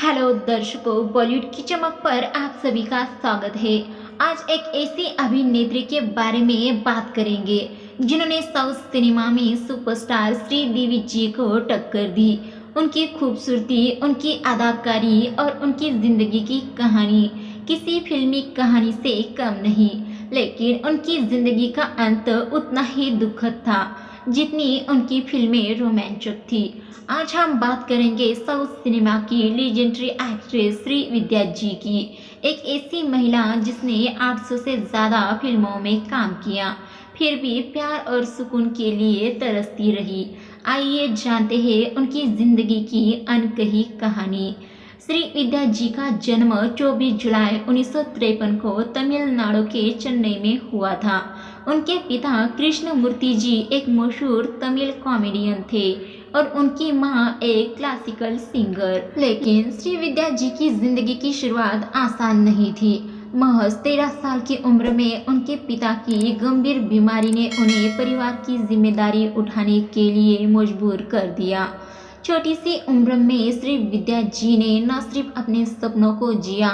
Hello दर्शकों, बॉलीवुड की चमक पर आप सभी का स्वागत है। आज एक ऐसी अभिनेत्री के बारे में बात करेंगे जिन्होंने साउथ सिनेमा में सुपरस्टार श्रीदेवी जी को टक्कर दी। उनकी खूबसूरती, उनकी अदाकारी और उनकी जिंदगी की कहानी किसी फिल्मी कहानी से कम नहीं, लेकिन उनकी जिंदगी का अंत उतना ही दुखद था जितनी उनकी फिल्में रोमांचक थी। आज हम बात करेंगे साउथ सिनेमा की लीजेंडरी एक्ट्रेस श्रीविद्या जी की, एक ऐसी महिला जिसने 800 से ज़्यादा फिल्मों में काम किया, फिर भी प्यार और सुकून के लिए तरसती रही। आइए जानते हैं उनकी जिंदगी की अनकही कहानी। श्रीविद्या जी का जन्म 24 जुलाई 1953 को तमिलनाडु के चेन्नई में हुआ था। उनके पिता कृष्णमूर्ति जी एक मशहूर तमिल कॉमेडियन थे और उनकी मां एक क्लासिकल सिंगर। लेकिन श्रीविद्या जी की जिंदगी की शुरुआत आसान नहीं थी। महज 13 साल की उम्र में उनके पिता की गंभीर बीमारी ने उन्हें परिवार की जिम्मेदारी उठाने के लिए मजबूर कर दिया। छोटी सी उम्र में श्रीविद्या जी ने न सिर्फ अपने सपनों को जिया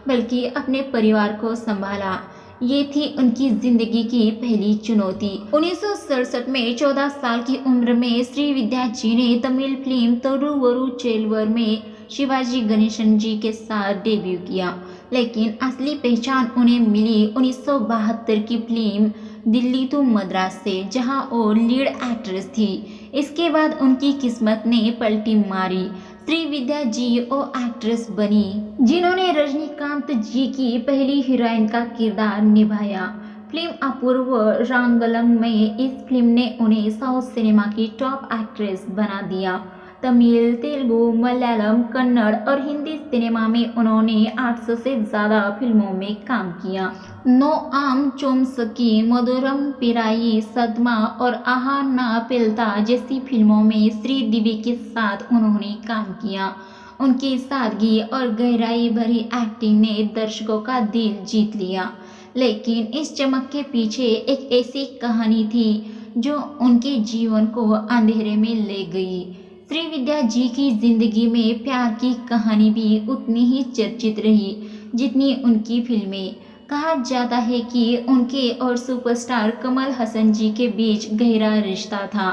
बल्कि अपने परिवार को संभाला। ये थी उनकी जिंदगी की पहली चुनौती। 1967 में 14 साल की उम्र में श्रीविद्या जी ने तमिल फिल्म तरुवरु चेलवर में शिवाजी गणेशन जी के साथ डेब्यू किया, लेकिन असली पहचान उन्हें मिली 1972 की फिल्म दिल्ली टू मद्रास से, जहां वो लीड एक्ट्रेस थी। इसके बाद उनकी किस्मत ने पलटी मारी। श्रीविद्या जी वो एक्ट्रेस बनी जिन्होंने रजनीकांत जी की पहली हीरोइन का किरदार निभाया। फिल्म अपूर्व रांगलम में इस फिल्म ने उन्हें साउथ सिनेमा की टॉप एक्ट्रेस बना दिया। तमिल, तेलुगु, मलयालम, कन्नड़ और हिंदी सिनेमा में उन्होंने 800 से ज़्यादा फिल्मों में काम किया। नो आम चोमसकी, मधुरम पिराई, सदमा और आहा ना पेलता जैसी फिल्मों में श्रीदेवी के साथ उन्होंने काम किया। उनकी सादगी और गहराई भरी एक्टिंग ने दर्शकों का दिल जीत लिया। लेकिन इस चमक के पीछे एक ऐसी कहानी थी जो उनके जीवन को अंधेरे में ले गई। श्रीविद्या जी की जिंदगी में प्यार की कहानी भी उतनी ही चर्चित रही जितनी उनकी फिल्में। कहा जाता है कि उनके और सुपरस्टार कमल हसन जी के बीच गहरा रिश्ता था।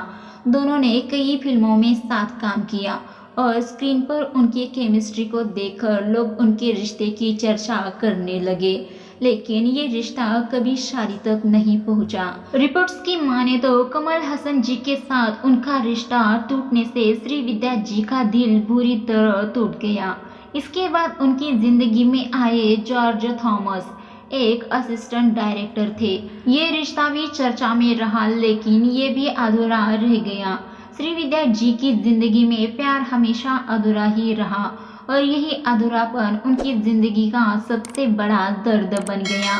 दोनों ने कई फिल्मों में साथ काम किया और स्क्रीन पर उनकी केमिस्ट्री को देखकर लोग उनके रिश्ते की चर्चा करने लगे, लेकिन ये रिश्ता कभी शादी तक नहीं पहुंचा। रिपोर्ट्स की माने तो कमल हसन जी के साथ उनका रिश्ता टूटने से श्रीविद्या जी का दिल बुरी तरह टूट गया। इसके बाद उनकी जिंदगी में आए जॉर्ज थॉमस, एक असिस्टेंट डायरेक्टर थे। ये रिश्ता भी चर्चा में रहा, लेकिन ये भी अधूरा रह गया। श्रीविद्या जी की जिंदगी में प्यार हमेशा अधूरा ही रहा और यही अधूरापन उनकी जिंदगी का सबसे बड़ा दर्द बन गया।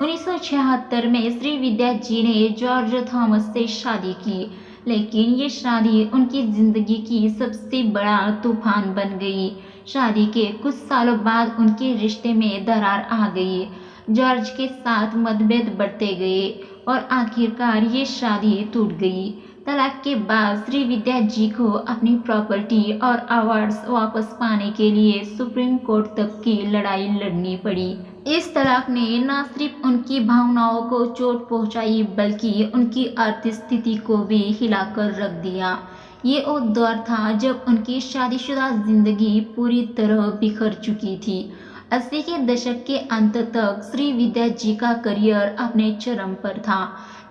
1976 में श्रीविद्या जी ने जॉर्ज थॉमस से शादी की, लेकिन ये शादी उनकी जिंदगी की सबसे बड़ा तूफान बन गई। शादी के कुछ सालों बाद उनके रिश्ते में दरार आ गई। जॉर्ज के साथ मतभेद बढ़ते गए और आखिरकार ये शादी टूट गई। तलाक के बाद श्रीविद्या जी को अपनी प्रॉपर्टी और अवार्ड्स वापस पाने के लिए सुप्रीम कोर्ट तक की लड़ाई लड़नी पड़ी। इस तलाक ने न सिर्फ उनकी भावनाओं को चोट पहुंचाई बल्कि उनकी आर्थिक स्थिति को भी हिलाकर रख दिया। ये वो दौर था जब उनकी शादीशुदा जिंदगी पूरी तरह बिखर चुकी थी। 80 के दशक के अंत तक श्रीविद्या जी का करियर अपने चरम पर था,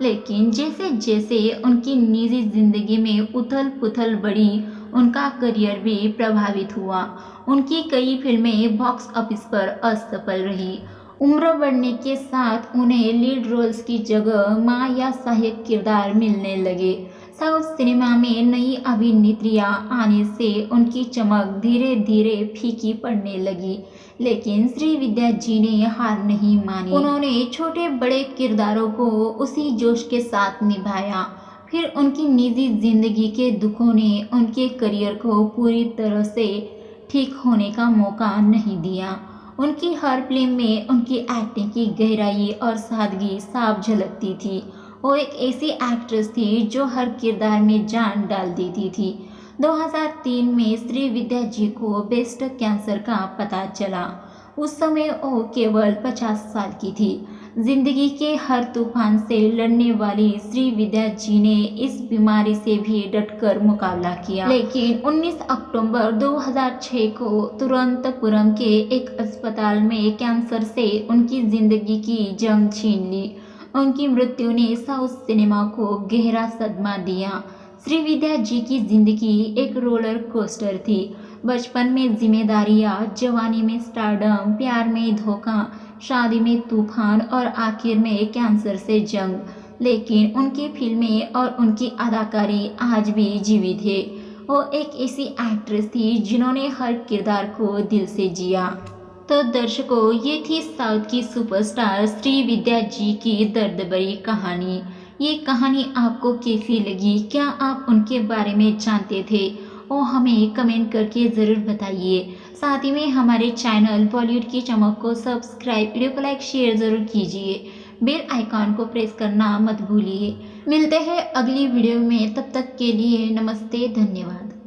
लेकिन जैसे जैसे उनकी निजी जिंदगी में उथल पुथल बढ़ी, उनका करियर भी प्रभावित हुआ। उनकी कई फिल्में बॉक्स ऑफिस पर असफल रही। उम्र बढ़ने के साथ उन्हें लीड रोल्स की जगह मां या सहायक किरदार मिलने लगे। साउथ सिनेमा में नई अभिनेत्रियां आने से उनकी चमक धीरे धीरे फीकी पड़ने लगी, लेकिन श्रीविद्या जी ने हार नहीं मानी। उन्होंने छोटे बड़े किरदारों को उसी जोश के साथ निभाया। फिर उनकी निजी जिंदगी के दुखों ने उनके करियर को पूरी तरह से ठीक होने का मौका नहीं दिया। उनकी हर फिल्म में उनकी एक्टिंग की गहराई और सादगी साफ झलकती थी। वो एक ऐसी एक्ट्रेस थी जो हर किरदार में जान डाल देती थी। 2003 में श्रीविद्या जी को ब्रेस्ट कैंसर का पता चला। उस समय वो केवल 50 साल की थी। जिंदगी के हर तूफान से लड़ने वाली श्रीविद्या जी ने इस बीमारी से भी डटकर मुकाबला किया, लेकिन 19 अक्टूबर 2006 को तिरुवनंतपुरम के एक अस्पताल में कैंसर से उनकी जिंदगी की जंग छीन ली। उनकी मृत्यु ने साउथ सिनेमा को गहरा सदमा दिया। श्रीविद्या जी की जिंदगी एक रोलर कोस्टर थी। बचपन में जिम्मेदारियां, जवानी में स्टारडम, प्यार में धोखा, शादी में तूफान और आखिर में कैंसर से जंग। लेकिन उनकी फिल्में और उनकी अदाकारी आज भी जीवित है। वो एक ऐसी एक्ट्रेस थी जिन्होंने हर किरदार को दिल से जिया। तो दर्शकों, ये थी साउथ की सुपरस्टार श्रीविद्या जी की दर्द भरी कहानी। ये कहानी आपको कैसी लगी? क्या आप उनके बारे में जानते थे? वो हमें कमेंट करके ज़रूर बताइए। साथ ही में हमारे चैनल बॉलीवुड की चमक को सब्सक्राइब, वीडियो को लाइक शेयर ज़रूर कीजिए। बेल आइकॉन को प्रेस करना मत भूलिए। मिलते हैं अगली वीडियो में, तब तक के लिए नमस्ते, धन्यवाद।